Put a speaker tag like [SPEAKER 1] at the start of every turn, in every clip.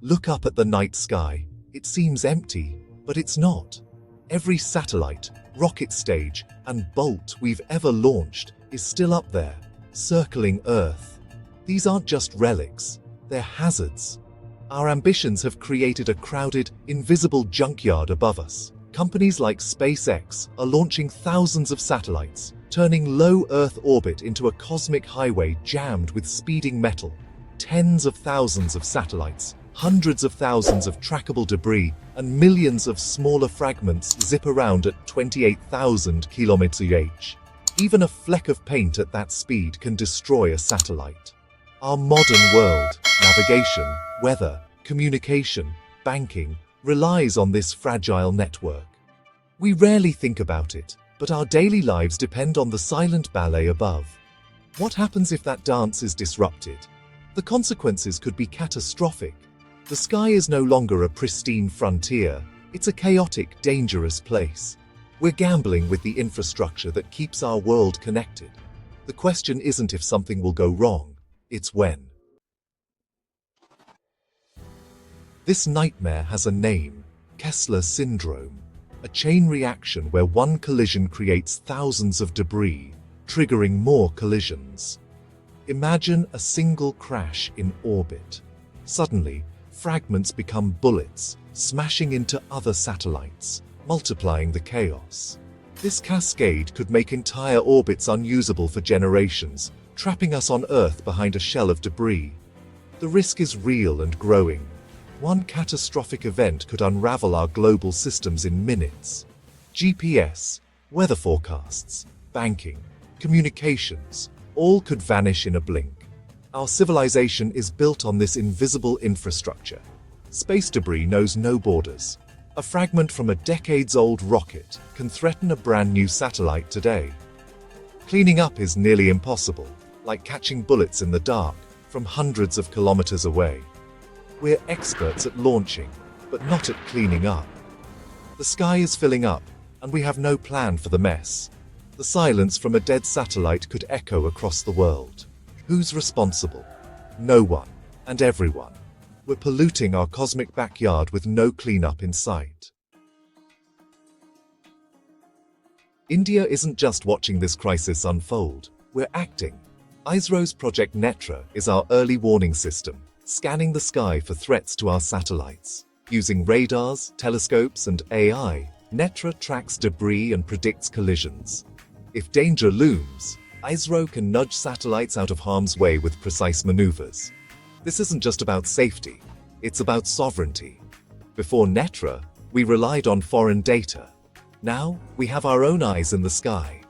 [SPEAKER 1] Look up at the night sky. It seems empty, but it's not. Every satellite, rocket stage, and bolt we've ever launched is still up there, circling Earth. These aren't just relics, they're hazards. Our ambitions have created a crowded, invisible junkyard above us. Companies like SpaceX are launching thousands of satellites, turning low Earth orbit into a cosmic highway jammed with speeding metal. Tens of thousands of satellites, hundreds of thousands of trackable debris, and millions of smaller fragments zip around at 28,000 km/h. Even a fleck of paint at that speed can destroy a satellite. Our modern world, navigation, weather, communication, banking, relies on this fragile network. We rarely think about it, but our daily lives depend on the silent ballet above. What happens if that dance is disrupted? The consequences could be catastrophic. The sky is no longer a pristine frontier, it's a chaotic, dangerous place. We're gambling with the infrastructure that keeps our world connected. The question isn't if something will go wrong, it's when. This nightmare has a name: Kessler syndrome, a chain reaction where one collision creates thousands of debris, triggering more collisions. Imagine a single crash in orbit. Suddenly, fragments become bullets, smashing into other satellites, multiplying the chaos. This cascade could make entire orbits unusable for generations, trapping us on Earth behind a shell of debris. The risk is real and growing. One catastrophic event could unravel our global systems in minutes. GPS, weather forecasts, banking, communications, all could vanish in a blink. Our civilization is built on this invisible infrastructure. Space debris knows no borders. A fragment from a decades-old rocket can threaten a brand new satellite today. Cleaning up is nearly impossible, like catching bullets in the dark from hundreds of kilometers away. We're experts at launching, but not at cleaning up. The sky is filling up, and we have no plan for the mess. The silence from a dead satellite could echo across the world. Who's responsible? No one, and everyone. We're polluting our cosmic backyard with no cleanup in sight. India isn't just watching this crisis unfold, we're acting. ISRO's Project NETRA is our early warning system, scanning the sky for threats to our satellites. Using radars, telescopes, and AI, NETRA tracks debris and predicts collisions. If danger looms, ISRO can nudge satellites out of harm's way with precise maneuvers. This isn't just about safety, it's about sovereignty. Before NETRA, we relied on foreign data. Now, we have our own eyes in the sky.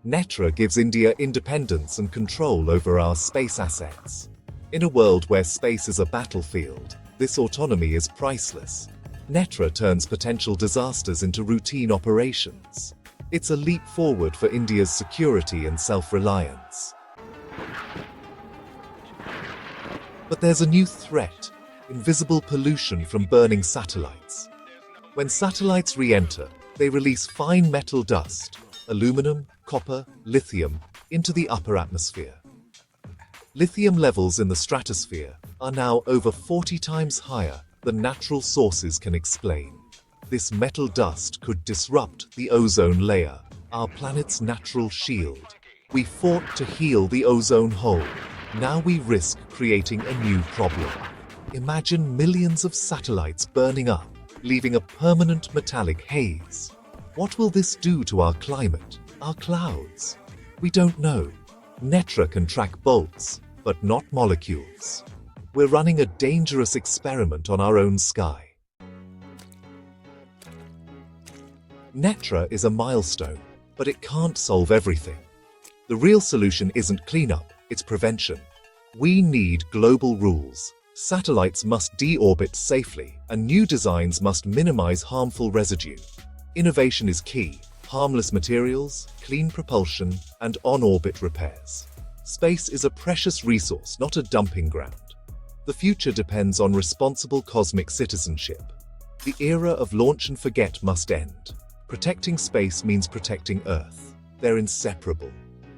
[SPEAKER 1] NETRA gives India independence and control over our space assets. In a world where space is a battlefield, this autonomy is priceless. NETRA turns potential disasters into routine operations. It's a leap forward for India's security and self-reliance. But there's a new threat: invisible pollution from burning satellites. When satellites re-enter, they release fine metal dust, aluminum, copper, lithium, into the upper atmosphere. Lithium levels in the stratosphere are now over 40 times higher than natural sources can explain. This metal dust could disrupt the ozone layer, our planet's natural shield. We fought to heal the ozone hole. Now we risk creating a new problem. Imagine millions of satellites burning up, leaving a permanent metallic haze. What will this do to our climate, our clouds? We don't know. NETRA can track bolts, but not molecules. We're running a dangerous experiment on our own sky. NETRA is a milestone, but it can't solve everything. The real solution isn't cleanup, it's prevention. We need global rules. Satellites must deorbit safely, and new designs must minimize harmful residue. Innovation is key: harmless materials, clean propulsion, and on-orbit repairs. Space is a precious resource, not a dumping ground. The future depends on responsible cosmic citizenship. The era of launch and forget must end. Protecting space means protecting Earth. They're inseparable.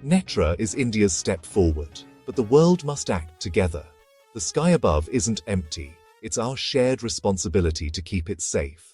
[SPEAKER 1] NETRA is India's step forward, but the world must act together. The sky above isn't empty, It's our shared responsibility to keep it safe.